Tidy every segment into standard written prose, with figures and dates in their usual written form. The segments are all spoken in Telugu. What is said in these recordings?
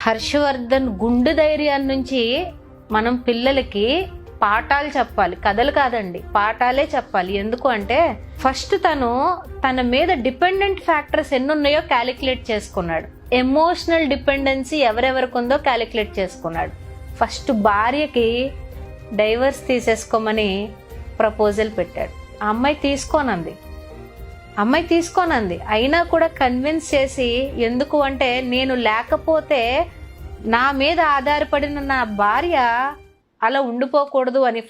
హర్షవర్ధన్ గుండె ధైర్యాన్ని నుంచి మనం పిల్లలకి పాఠాలు చెప్పాలి, కథలు కాదండి, పాఠాలే చెప్పాలి. ఎందుకు అంటే ఫస్ట్ తన మీద డిపెండెంట్ ఫ్యాక్టర్స్ ఎన్ని ఉన్నాయో క్యాలిక్యులేట్ చేసుకున్నాడు. ఎమోషనల్ డిపెండెన్సీ ఎవరెవరికి ఉందో క్యాలిక్యులేట్ చేసుకున్నాడు. ఫస్ట్ భార్యకి డైవర్స్ తీసేసుకోమని ప్రపోజల్ పెట్టాడు. ఆ అమ్మాయి తీసుకోనంది. అయినా కూడా కన్విన్స్ చేసి, ఎందుకు అంటే నేను లేకపోతే నా మీద ఆధారపడిన నా భార్య అలా ఉండిపోకూడదు అని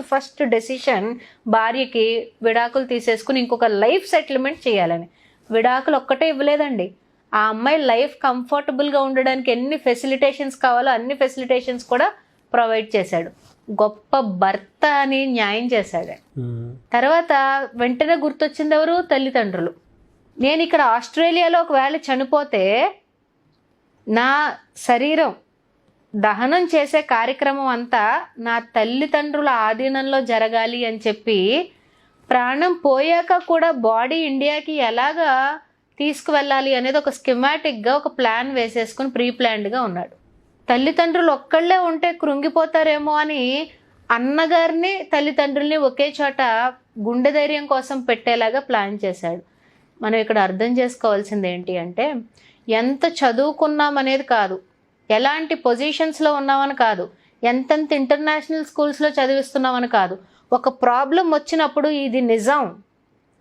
ఫస్ట్ డెసిషన్ భార్యకి విడాకులు తీసేసుకుని ఇంకొక లైఫ్ సెటిల్మెంట్ చేయాలని. విడాకులు ఒక్కటే ఇవ్వలేదండి, ఆ అమ్మాయి లైఫ్ కంఫర్టబుల్గా ఉండడానికి ఎన్ని ఫెసిలిటేషన్స్ కావాలో అన్ని ఫెసిలిటేషన్స్ కూడా ప్రొవైడ్ చేశాడు. గొప్ప భర్త అని న్యాయం చేశాడు. తర్వాత వెంటనే గుర్తొచ్చింది ఎవరు? తల్లిదండ్రులు. నేను ఇక్కడ ఆస్ట్రేలియాలో ఒకవేళ చనిపోతే నా శరీరం దహనం చేసే కార్యక్రమం అంతా నా తల్లిదండ్రుల ఆధీనంలో జరగాలి అని చెప్పి ప్రాణం పోయాక కూడా బాడీ ఇండియాకి ఎలాగా తీసుకువెళ్ళాలి అనేది ఒక స్కిమాటిక్గా ఒక ప్లాన్ వేసేసుకుని ప్రీ ప్లాన్డ్గా ఉన్నాడు. తల్లిదండ్రులు ఒక్కళ్ళే ఉంటే కృంగిపోతారేమో అని అన్నగారిని తల్లిదండ్రుల్ని ఒకే చోట గుండె ధైర్యం కోసం పెట్టేలాగా ప్లాన్ చేశాడు. మనం ఇక్కడ అర్థం చేసుకోవాల్సింది ఏంటి అంటే, ఎంత చదువుకున్నాం అనేది కాదు, ఎలాంటి పొజిషన్స్లో ఉన్నామని కాదు, ఎంతెంత ఇంటర్నేషనల్ స్కూల్స్లో చదివిస్తున్నామని కాదు, ఒక ప్రాబ్లం వచ్చినప్పుడు ఇది నిజం,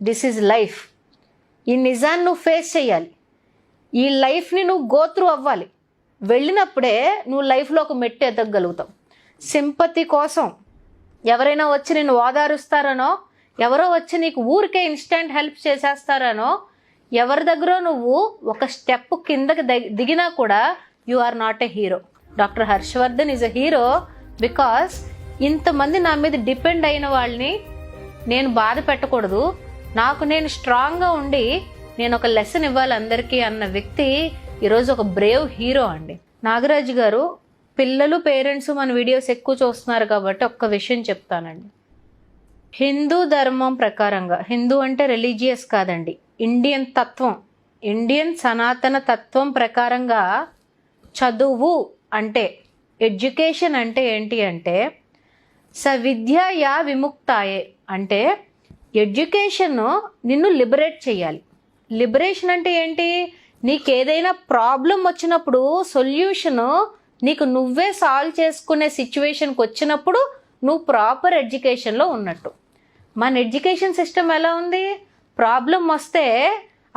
దిస్ ఈజ్ లైఫ్, ఈ నిజాన్ని నువ్వు ఫేస్ చేయాలి, ఈ లైఫ్ని నువ్వు గో త్రూ అవ్వాలి. వెళ్ళినప్పుడే నువ్వు లైఫ్లో ఒక మెట్టు ఎదగలుగుతావు. సింపతి కోసం ఎవరైనా వచ్చి నేను ఓదారుస్తారనో, ఎవరో వచ్చి నీకు ఊరికే ఇన్స్టెంట్ హెల్ప్ చేసేస్తారనో, ఎవరి దగ్గర నువ్వు ఒక స్టెప్ కిందకి దిగినా కూడా you are not a hero. Doctor Harshvardhan is a hero because ఇంతమంది నా మీద డిపెండ్ అయిన వాళ్ళని నేను బాధ పెట్టకూడదు, నాకు నేను స్ట్రాంగ్గా ఉండి నేను ఒక లెసన్ ఇవ్వాలి అందరికీ అన్న వ్యక్తి ఈరోజు ఒక బ్రేవ్ హీరో అండి. నాగరాజు గారు, పిల్లలు పేరెంట్స్ మన వీడియోస్ ఎక్కువ చూస్తున్నారు కాబట్టి ఒక్క విషయం చెప్తానండి. హిందూ ధర్మం ప్రకారంగా, హిందూ అంటే రిలీజియస్ కాదండి, ఇండియన్ తత్వం, ఇండియన్ సనాతన తత్వం ప్రకారంగా చదువు అంటే, ఎడ్యుకేషన్ అంటే ఏంటి అంటే సవిద్యయా విముక్తాయే, అంటే ఎడ్యుకేషన్ నిన్ను లిబరేట్ చేయాలి. లిబరేషన్ అంటే ఏంటి? నీకేదైనా ప్రాబ్లం వచ్చినప్పుడు సొల్యూషను నీకు నువ్వే సాల్వ్ చేసుకునే సిచ్యువేషన్కి వచ్చినప్పుడు నువ్వు ప్రాపర్ ఎడ్యుకేషన్లో ఉన్నట్టు. మన ఎడ్యుకేషన్ సిస్టమ్ ఎలా ఉంది? ప్రాబ్లం వస్తే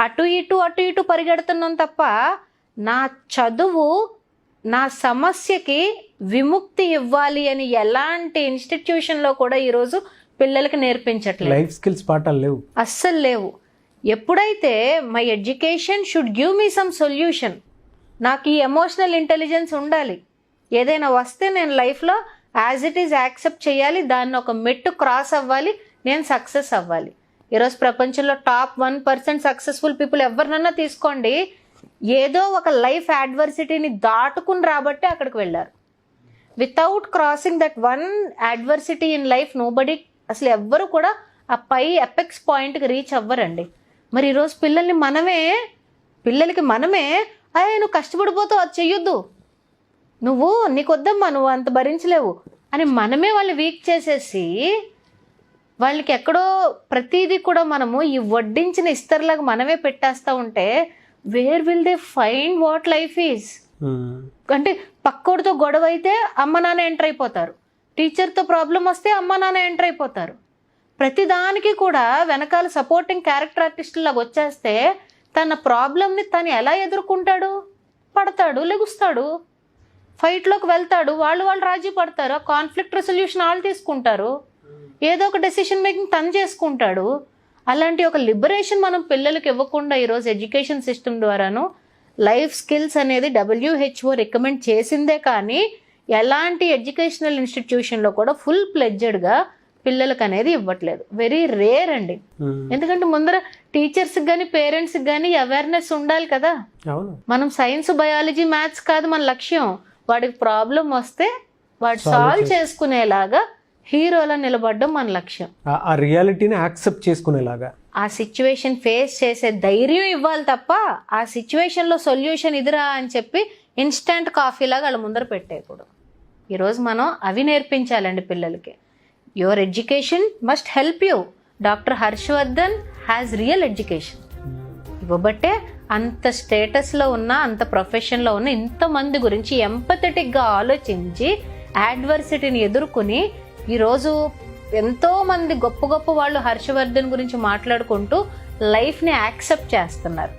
అటు ఇటు పరిగెడుతున్నాం తప్ప నా చదువు నా సమస్యకి విముక్తి ఇవ్వాలి అని ఎలాంటి ఇన్స్టిట్యూషన్లో కూడా ఈరోజు పిల్లలకి నేర్పించట్లేదు. లైఫ్ స్కిల్స్ పాఠాలు లేవు, అస్సలు లేవు. ఎప్పుడైతే my education should give me some solution, నాకు ఈ ఎమోషనల్ ఇంటెలిజెన్స్ ఉండాలి, ఏదైనా వస్తే నేను లైఫ్లో యాజ్ ఇట్ ఈజ్ యాక్సెప్ట్ చేయాలి, దాన్ని ఒక మెట్టు క్రాస్ అవ్వాలి, నేను సక్సెస్ అవ్వాలి. ఈరోజు ప్రపంచంలో టాప్ 1% సక్సెస్ఫుల్ పీపుల్ ఎవరినన్నా తీసుకోండి, ఏదో ఒక లైఫ్ అడ్వర్సిటీని దాటుకుని రాబట్టే అక్కడికి వెళ్ళారు. Without crossing that one adversity in life nobody, అసలు ఎవ్వరు కూడా ఆ పై ఎపెక్స్ పాయింట్కి రీచ్ అవ్వరండి. మరి ఈరోజు పిల్లలకి మనమే నువ్వు కష్టపడిపోతావు, అది చెయ్యొద్దు, నీకు వద్దమ్మా, నువ్వు అంత భరించలేవు అని మనమే వాళ్ళు వీక్ చేసేసి వాళ్ళకి ఎక్కడో ప్రతిదీ కూడా మనము ఈ వడ్డించిన ఇస్తర్లాగా మనమే పెట్టేస్తూ ఉంటే where will they find what life is? అంటే పక్కోడితో గొడవ అయితే అమ్మ నాన్న ఎంటర్ అయిపోతారు, టీచర్తో ప్రాబ్లం వస్తే అమ్మ నాన్న ఎంటర్ అయిపోతారు. ప్రతిదానికి కూడా వెనకాల సపోర్టింగ్ క్యారెక్టర్ ఆర్టిస్ట్ లాగా వచ్చేస్తే తన ప్రాబ్లమ్ని తను ఎలా ఎదుర్కొంటాడు? పడతాడు, లెగుస్తాడు, ఫైట్లోకి వెళ్తాడు, వాళ్ళు రాజీ పడతారు, కాన్ఫ్లిక్ట్ రెసొల్యూషన్ వాళ్ళు తీసుకుంటారు, ఏదో ఒక డెసిషన్ మేకింగ్ తను చేసుకుంటాడు. అలాంటి ఒక లిబరేషన్ మనం పిల్లలకి ఇవ్వకుండా ఈరోజు ఎడ్యుకేషన్ సిస్టమ్ ద్వారాను లైఫ్ స్కిల్స్ అనేది WHO రికమెండ్ చేసిందే కానీ ఎలాంటి ఎడ్యుకేషనల్ ఇన్స్టిట్యూషన్లో కూడా ఫుల్ ప్లెడ్జెడ్గా పిల్లలకు అనేది ఇవ్వట్లేదు. వెరీ రేర్ అండి. ఎందుకంటే ముందర టీచర్స్కి కానీ పేరెంట్స్కి కానీ అవేర్నెస్ ఉండాలి కదా. మనం సైన్స్, బయాలజీ, మ్యాథ్స్ కాదు మన లక్ష్యం, వాడికి ప్రాబ్లం వస్తే వాడు సాల్వ్ చేసుకునేలాగా హీరోలా నిలబడడం మన లక్ష్యం. ఆ రియాలిటీని యాక్సెప్ట్ చేసుకునేలాగా, ఆ సిచ్యువేషన్ ఫేస్ చేసే ధైర్యం ఇవ్వాలి తప్ప ఆ సిచ్యువేషన్లో సొల్యూషన్ ఇదిరా అని చెప్పి ఇన్స్టెంట్ కాఫీ లాగా వాళ్ళ ముందర పెట్టేయకూడదు. ఈరోజు మనం అవి నేర్పించాలండి పిల్లలకి. Your education must help you. Doctor Harshavardhan has real education ఇవ్వబట్టే అంత స్టేటస్లో ఉన్న, అంత ప్రొఫెషన్లో ఉన్న ఇంతమంది గురించి ఎంపథెటిక్గా ఆలోచించి యాడ్వర్సిటీని ఎదుర్కొని ఈరోజు ఎంతోమంది గొప్ప గొప్ప వాళ్ళు హర్షవర్ధన్ గురించి మాట్లాడుకుంటూ లైఫ్ని యాక్సెప్ట్ చేస్తున్నారు.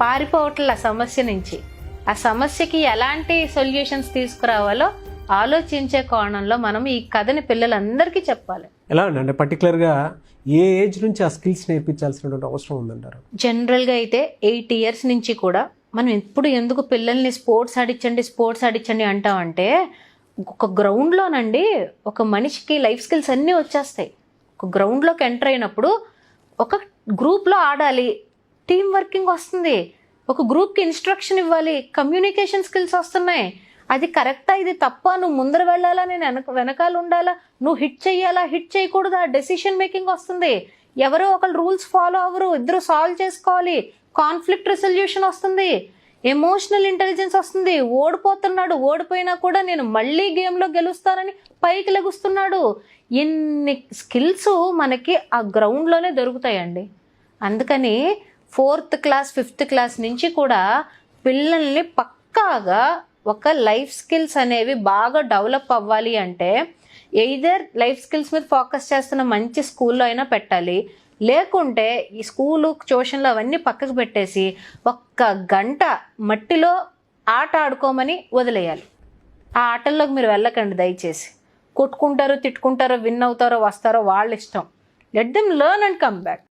పారిపోవట్ల సమస్య నుంచి. ఆ సమస్యకి ఎలాంటి సొల్యూషన్స్ తీసుకురావాలో ఆలోచించే కోణంలో మనం ఈ కథని పిల్లలందరికీ చెప్పాలి. ఎలా అంటే పర్టికులర్గా ఏ ఏజ్ నుంచి ఆ స్కిల్స్ నేర్పించాల్సినటువంటి అవసరం ఉందంటారు? జనరల్గా అయితే 8 years నుంచి కూడా మనం ఎప్పుడు ఎందుకు పిల్లల్ని స్పోర్ట్స్ ఆడించండి అంటామంటే, ఒక గ్రౌండ్లోనండి ఒక మనిషికి లైఫ్ స్కిల్స్ అన్నీ వచ్చేస్తాయి. ఒక గ్రౌండ్లోకి ఎంటర్ అయినప్పుడు ఒక గ్రూప్లో ఆడాలి, టీం వర్కింగ్ వస్తుంది, ఒక గ్రూప్కి ఇన్స్ట్రక్షన్ ఇవ్వాలి, కమ్యూనికేషన్ స్కిల్స్ వస్తున్నాయి. అది కరెక్టా, ఇది తప్ప, నువ్వు ముందర వెళ్ళాలా, నేను వెనకాల ఉండాలా, నువ్వు హిట్ చెయ్యాలా, హిట్ చేయకూడదా, డెసిషన్ మేకింగ్ వస్తుంది. ఎవరో ఒకరు రూల్స్ ఫాలో అవ్వరు, ఇద్దరు సాల్వ్ చేసుకోవాలి, కాన్ఫ్లిక్ట్ రెసల్యూషన్ వస్తుంది, ఎమోషనల్ ఇంటెలిజెన్స్ వస్తుంది. ఓడిపోయినా కూడా నేను మళ్ళీ గేమ్లో గెలుస్తానని పైకి లెగుస్తున్నాడు. ఎన్ని స్కిల్స్ మనకి ఆ గ్రౌండ్లోనే దొరుకుతాయండి. అందుకని 4th class 5th class నుంచి కూడా పిల్లల్ని పక్కాగా ఒక లైఫ్ స్కిల్స్ అనేవి బాగా డెవలప్ అవ్వాలి అంటే ఎయిదర్ లైఫ్ స్కిల్స్ మీద ఫోకస్ చేస్తున్న మంచి స్కూల్లో అయినా పెట్టాలి, లేకుంటే ఈ స్కూలు ట్యూషన్లు అవన్నీ పక్కకు పెట్టేసి 1 గంట మట్టిలో ఆట ఆడుకోమని వదిలేయాలి. ఆ ఆటల్లోకి మీరు వెళ్ళకండి దయచేసి. కొట్టుకుంటారో, తిట్టుకుంటారో, విన్ అవుతారో, వస్తారో వాళ్ళ ఇష్టం. Let them learn and come back.